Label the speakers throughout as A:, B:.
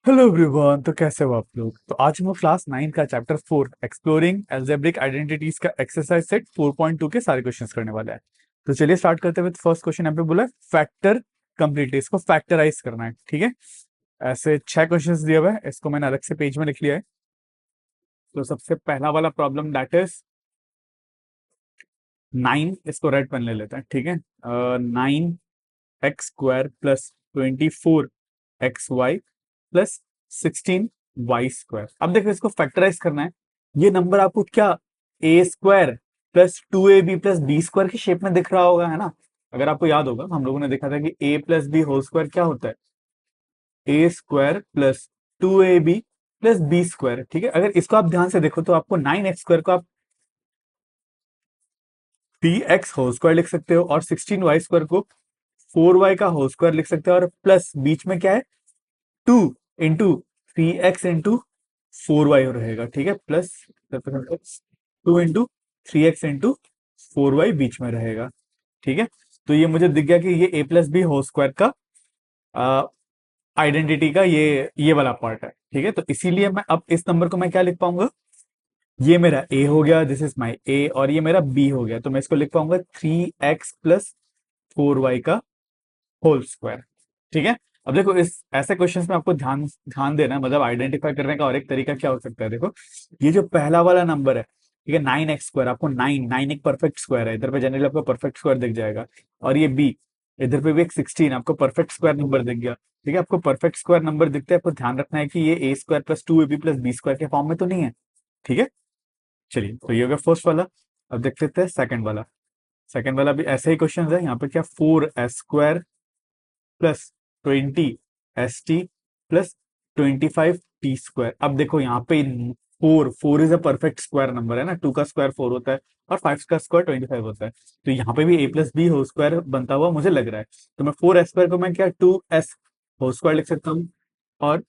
A: Hello everyone. तो कैसे हो आप लोग? तो आज हम लोग क्लास 9 का चैप्टर 4 एक्सप्लोरिंग एल्जेब्रिक आइडेंटिटीज का एक्सरसाइज सेट 4.2 के सारे क्वेश्चंस करने वाला है। तो चलिए स्टार्ट करते हुए फर्स्ट क्वेश्चन यहाँ पे बोला है फैक्टर कंप्लीटली, इसको फैक्टराइज करना है। ठीक है, ऐसे 6 क्वेश्चंस दिए हुए हैं, इसको मैंने अलग से पेज में लिख लिया है। तो सबसे पहला वाला प्रॉब्लम दैट इज 9, इसको रेड पेन ले लेते हैं। ठीक है, 9x² plus 24xy plus 16y²। अब देखो इसको फैक्टराइज करना है। ये नंबर आपको क्या a² plus 2ab plus b² की शेप में दिख रहा होगा, है ना? अगर आपको याद होगा हम लोगों ने देखा था कि a plus B whole square क्या होता है, a² plus 2ab plus b²। ठीक है, अगर इसको आप ध्यान से देखो तो आपको 9x² को आप 3x होल स्क्वायर लिख सकते हो और 16y² को 4y का होल स्क्वायर लिख सकते हो, और प्लस बीच में क्या है 2 इंटू 3x इंटू 4y रहेगा। ठीक है, plus 2 into 3x into 4y बीच में रहेगा। ठीक है, तो ये मुझे दिख गया कि ये a plus B whole square का आइडेंटिटी का ये वाला पार्ट है। ठीक है, तो इसीलिए मैं अब इस नंबर को मैं क्या लिख पाऊंगा, ये मेरा a हो गया, दिस इज माई a, और ये मेरा b हो गया, तो मैं इसको लिख पाऊंगा 3x प्लस 4y का होल स्क्वायर। ठीक है, अब देखो इस ऐसे क्वेश्चंस में आपको ध्यान ध्यान देना है, मतलब आइडेंटिफाई करने का और एक तरीका क्या हो सकता है। देखो ये जो पहला वाला नंबर है, ठीक है, 9x² आपको 9 एक परफेक्ट स्क्वायर है, इधर पे जनरली आपको परफेक्ट स्क्वायर दिख जाएगा, और ये b इधर पे भी एक 16 आपको परफेक्ट स्क्वायर नंबर दिख गया। ठीक है, आपको परफेक्ट स्क्वायर नंबर दिखते हैं, आपको ध्यान रखना है कि ये a² plus 2ab plus b² के फॉर्म में तो नहीं है। ठीक है, चलिए तो ये हो गया फर्स्ट वाला। अब देख लेते हैं सेकंड वाला। सेकंड वाला भी ऐसे ही क्वेश्चन है। यहाँ पे क्या 4s² plus 20st plus 25t²। अब देखो यहाँ पे four is a perfect square number है ना, 2 का स्क्वायर 4 होता है और 5 का स्क्वायर 25 होता है, तो यहाँ पे भी a plus B whole square बनता हुआ मुझे लग रहा है। तो मैं 4s² को मैं क्या 2s होल स्क्वायर लिख सकता हूँ, और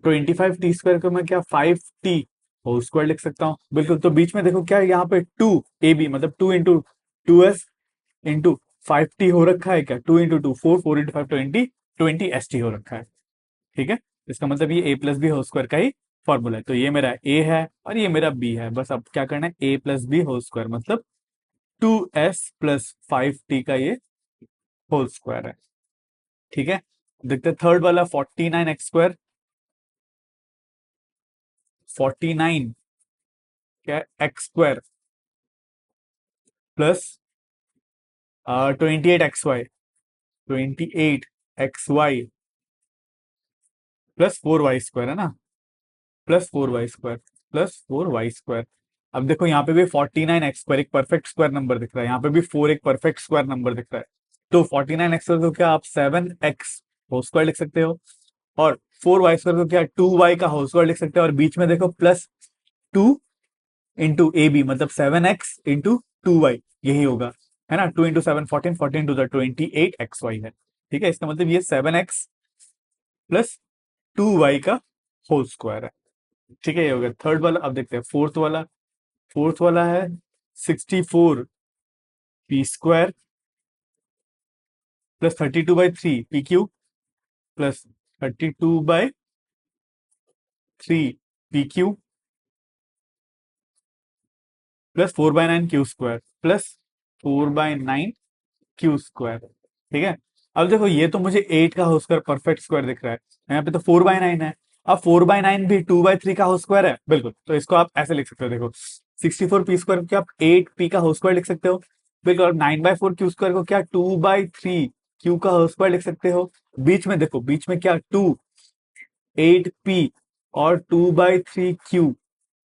A: 25t² को मैं क्या 5t होल स्क्वायर लिख सकता हूँ। बिल्कुल, तो बीच में देखो क्या है, यहाँ पे 2ab मतलब 2 इंटू 2s इंटू 5t हो रखा है, क्या 2 इंटू 2 4, 4 इंटू 5 20st हो रखा है। ठीक है, इसका मतलब ये a plus B whole square का ही फॉर्मूला है। तो ये मेरा a है और ये मेरा b है, बस अब क्या करना है a plus B whole square मतलब 2s प्लस 5t का ये होल स्क्वायर है। ठीक है, देखते थर्ड वाला 49x²। 49 क्या x² plus 28xy 28xy plus 4y² है ना, प्लस 4y² प्लस 4y²। अब देखो यहाँ पे भी 49x² एक परफेक्ट स्क्वायर नंबर दिख रहा है, यहाँ पे भी 4 एक परफेक्ट स्क्वायर नंबर दिख रहा है। तो 49x² को क्या आप 7x होल स्क्वायर लिख सकते हो, और 4y² को क्या 2y का होल स्क्वायर लिख सकते हो, और बीच में देखो प्लस 2 इंटू ए बी मतलब 7x इंटू 2y, यही होगा, है ना। 2 इंटू 7 14, 14 टू द 28xy है। ठीक है, इसका मतलब ये 7x प्लस 2y का होल स्क्वायर है। ठीक है, ये हो गया थर्ड वाला। अब देखते हैं फोर्थ वाला। फोर्थ वाला है 64p² plus 32/3 pq plus 32/3 pq plus 4/9 q² plus 4/9 q²। ठीक है, अब देखो ये तो मुझे 8 का होल स्क्वायर परफेक्ट स्क्वायर दिख रहा है, यहाँ पे तो 4/9 है। अब 4/9 भी 2/3 का होल स्क्वायर है, बिल्कुल, तो इसको आप ऐसे लिख सकते हो। देखो 64p² को आप 8p का होल स्क्वायर लिख सकते हो, बिल्कुल, और 9/4 q² को क्या 2/3 q का होल स्क्वायर लिख सकते हो। बीच में देखो, बीच में क्या 2 8p और 2/3 q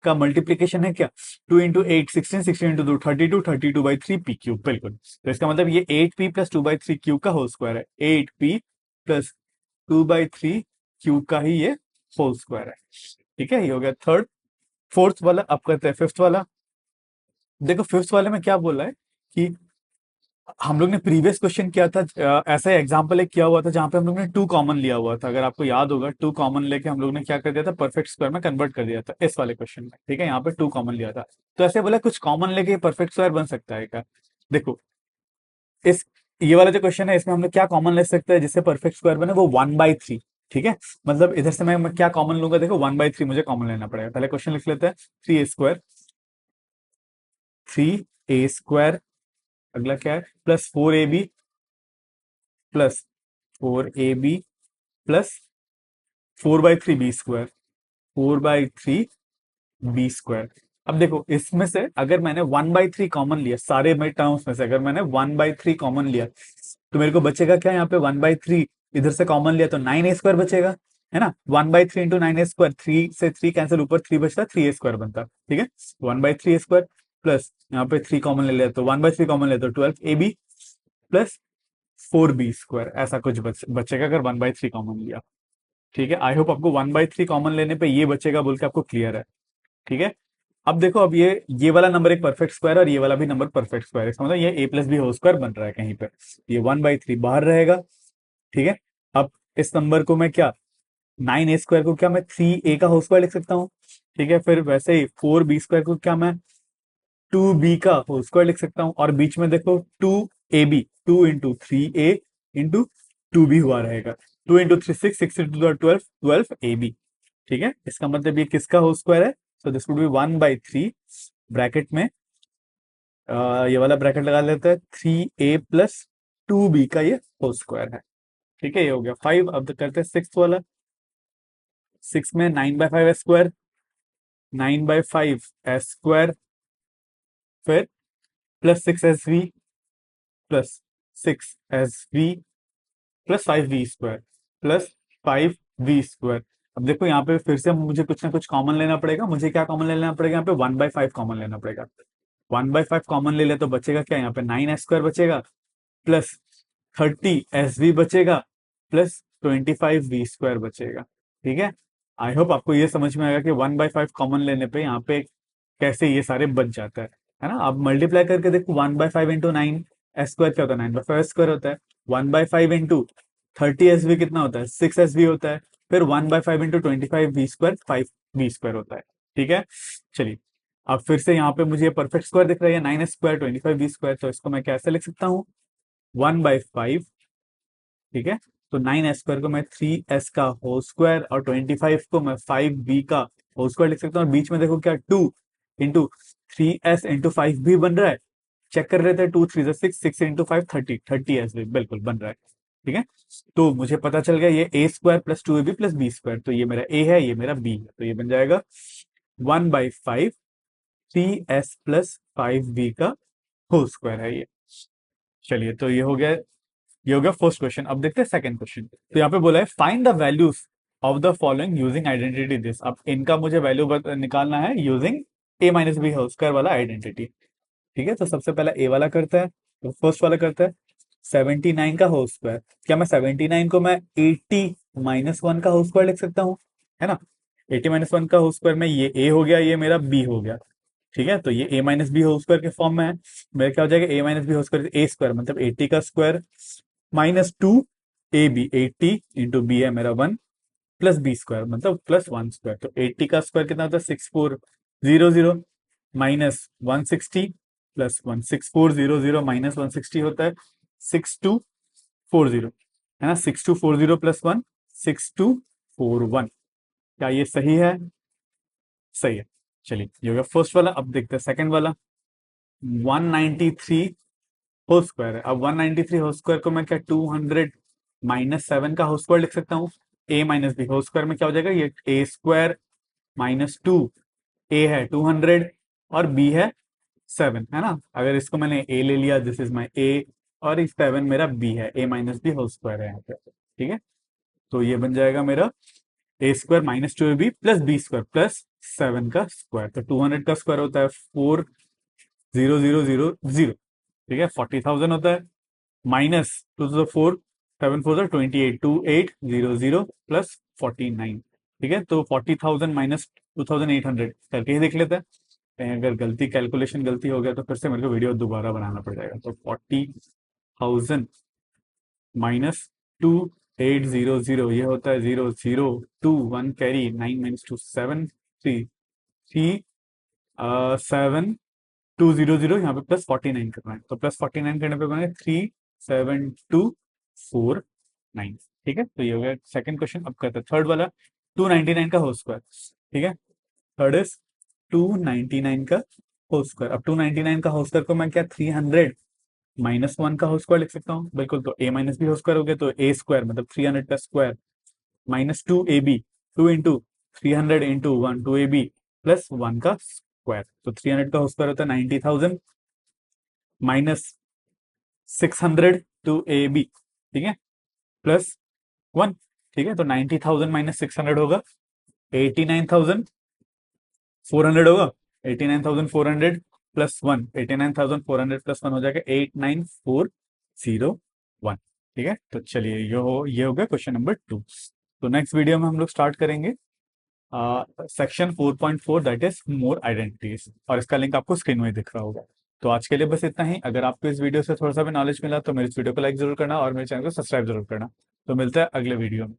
A: का मल्टीप्लीकेशन है क्या 2 इंटू 8 16, 16 इंटू 2 32, 32/3 pq। बिल्कुल, तो इसका मतलब ये 8p प्लस 2/3 q का होल स्क्वायर है, 8p प्लस 2/3 q का ही ये होल स्क्वायर है। ठीक है, ये हो गया थर्ड। फोर्थ वाला अब करते हैं फिफ्थ वाला। देखो फिफ्थ वाले में क्या बोला है कि हम लोग ने प्रीवियस क्वेश्चन किया था, ऐसा एग्जांपल एक किया हुआ था जहां पे हम लोग ने 2 कॉमन लिया हुआ था, अगर आपको याद होगा 2 कॉमन लेके हम लोग ने क्या कर दिया था परफेक्ट स्क्वायर में कन्वर्ट कर दिया था इस वाले क्वेश्चन में। ठीक है, यहाँ पे 2 कॉमन लिया था, तो ऐसे बोला कुछ कॉमन लेके परफेक्ट स्क्वायर बन सकता है क्या। देखो इस ये वाला जो क्वेश्चन है इसमें हम लोग क्या कॉमन ले सकते हैं जिससे परफेक्ट स्क्वायर बने, वो 1/3। ठीक है, मतलब इधर से मैं क्या कॉमन लूंगा, देखो 1/3 मुझे कॉमन लेना पड़ेगा। पहले क्वेश्चन लिख लेते हैं, 3a² 3a², अगला क्या है, plus 4ab plus 4ab plus 4/3b², 4/3b²। अब देखो इसमें से अगर मैंने 1/3 कॉमन लिया, सारे मेरे टर्म्स में से अगर मैंने 1/3 कॉमन लिया, तो मेरे को बचेगा क्या यहाँ पे, 1/3 इधर से कॉमन लिया तो 9a² बचेगा, है ना। 1/3 इंटू 9a², 3 से 3 कैंसिल, ऊपर 3 बचता, 3a² बनता, ठीक है। 1/3a² प्लस यहाँ पे 3 कॉमन ले लेते तो 1/3 कॉमन लेते तो 12ab प्लस 4b², ऐसा कुछ बचेगा अगर 1/3 कॉमन लिया। ठीक है, आई होप आपको 1/3 कॉमन लेने पे ये बचेगा बोल के आपको क्लियर है। ठीक है, अब देखो, अब ये वाला नंबर एक परफेक्ट स्क्वायर और ये वाला भी नंबर परफेक्ट स्क्वायर है, इसका मतलब ये a+b² बन रहा है कहीं पे, ये 1/3 बाहर रहेगा। ठीक है, अब इस नंबर को मैं क्या, 9a² को क्या मैं 3a का होल स्क्वायर लिख सकता हूँ। ठीक है, फिर वैसे ही 4b² को क्या मैं 2b का होल स्क्वायर लिख सकता हूँ, और बीच में देखो 2ab, 2 into 3a into 2b हुआ रहेगा, 2 इंटू 3 6, 6 इंटू 12, 12ab। ठीक है, इसका मतलब ये किसका होल स्क्वायर है, so this would be 1/3 bracket में, ये वाला ब्रैकेट लगा लेते हैं, 3a प्लस 2b का ये होल स्क्वायर है। ठीक है, ये हो गया 5। अब करते हैं सिक्स वाला, 6 में 9/5 a², 9/5 a², फिर plus 6sv plus 6sv plus 5v² plus 5v²। अब देखो यहाँ पे फिर से मुझे कुछ ना कुछ कॉमन लेना पड़ेगा, मुझे क्या कॉमन लेना पड़ेगा, यहाँ पे 1/5 कॉमन लेना पड़ेगा। 1/5 कॉमन ले ले तो बचेगा क्या, यहाँ पे 9s² बचेगा प्लस 30sv बचेगा प्लस 25v² बचेगा। ठीक है, आई होप आपको ये समझ में आएगा कि 1/5 कॉमन लेने पे यहाँ पे कैसे ये सारे बच जाता है ना। आप मल्टीप्लाई करके देखो, 1/5 इंटू 9s² क्या होता है, 9/5 होता है। 1/5 इंटू 30sv कितना होता है, 6sv होता है। फिर 1/5 इंटू 25v², 5v² होता है। ठीक है, चलिए, अब फिर से यहाँ पे मुझे परफेक्ट स्क्वायर दिख रहा है, 9s², 25v², तो इसको मैं कैसे लिख सकता हूँ, 1/5। ठीक है, तो 9s² को मैं 3s का होल स्क्वायर और 25 को मैं 5b का होल स्क्वायर लिख सकता हूँ, और बीच में देखो क्या 2 इंटू 3s इंटू 5 भी बन रहा है। चेक कर रहे थे, 2 3 6, 6 इंटू 5 30s भी बिल्कुल बन रहा है। ठीक है, तो मुझे पता चल गया ये a² plus 2ab plus b², तो ये मेरा a है, ये मेरा b है, तो ये बन जाएगा 1/5 3s प्लस 5b का होल स्क्वायर है ये। चलिए, तो ये हो गया फर्स्ट क्वेश्चन। अब देखते हैं सेकंड क्वेश्चन। तो यहाँ पे बोला है find the values of the following using identity this. अब इनका मुझे वैल्यू निकालना है यूजिंग a-b होल स्क्वायर वाला आइडेंटिटी। ठीक है, तो सबसे पहले ए वाला करता है, तो फर्स्ट वाला करता है 79 का होल स्क्वायर। क्या मैं 79 को मैं 80-1 का होल स्क्वायर लिख सकता हूँ, है ना। 80-1 का होल स्क्वायर में ये ए हो गया, ये मेरा बी हो गया। ठीक है, तो ये a-b होल स्क्वायर के फॉर्म में है। मेरा क्या हो जाएगा, a-b होल स्क्वायर a² मतलब 80 का square minus 2ab, 80 into B है मेरा 1 प्लस b² मतलब प्लस 1²। तो 80 का स्क्वायर कितना होता है, 6400 माइनस 160 प्लस 1, 6400 माइनस 160 होता है 6240, है ना। 6240 प्लस 1, 6241। क्या ये सही है, सही है। चलिए, ये हो गया फर्स्ट वाला। अब देखते हैं सेकंड वाला, 193 होल स्क्वायर है। अब 193 होल स्क्वायर को मैं क्या 200-7 का होल स्क्वायर लिख सकता हूँ। a-b होल स्क्वायर में क्या हो जाएगा, ये a² माइनस 2, a है 200 और b है 7, है ना। अगर इसको मैंने a ले लिया, दिस इज माई a, और इस 7 मेरा b है, a-b होल स्क्वायर है यहाँ पे। ठीक है, तो ये बन जाएगा मेरा a² minus 2ab plus b² plus 7 का स्क्वायर। तो 200 का स्क्वायर होता है 400000, ठीक है, 40,000 होता है, माइनस 2 4 7 4 28, 2800 प्लस 49। ठीक है, तो 40,000 माइनस 2,800 करके ही देख लेते हैं, कहीं अगर कैलकुलेशन गलती हो गया तो फिर से मेरे को वीडियो दोबारा बनाना पड़ जाएगा। तो 40,000 माइनस 2800, ये होता है 0 0 2 1 कैरी, 9 माइनस 2 7 3 3 7 200, यहाँ पे प्लस 49 करना है, तो प्लस 49 करने पे बने 37249। ठीक है, तो ये हो गया सेकंड क्वेश्चन। अब करते हैं थर्ड वाला, 299 का होल स्क्वायर। ठीक है, थर्ड इज 299 का होल स्क्वायर। अब 299 का होल स्क्वायर को मैं क्या 300 माइनस वन का होल स्क्वायर लिख सकता हूँ, बिल्कुल। तो ए माइनस बी होल स्क्वायर हो गया, तो ए स्क्वायर मतलब 300 का square minus 2ab, 2 into 300 into one, 2ab plus one का स्क्वायर। तो 300 का होल स्क्वायर होता है 90,000 माइनस 600 टू ए बी, ठीक है, प्लस वन। ठीक है, तो 90,000 माइनस 600 होगा 89,400 होगा। 89,400 प्लस वन, 89,400 प्लस वन हो जाएगा 89,401। ठीक है, तो चलिए ये हो गया क्वेश्चन नंबर 2। तो नेक्स्ट वीडियो में हम लोग स्टार्ट करेंगे section 4.4 that is more identities, और इसका लिंक आपको स्क्रीन में दिख रहा होगा। तो आज के लिए बस इतना ही। अगर आपको इस वीडियो से थोड़ा सा भी नॉलेज मिला तो मेरे इस वीडियो को लाइक जरूर करना और मेरे चैनल को सब्सक्राइब जरूर करना। तो मिलता है अगले वीडियो में।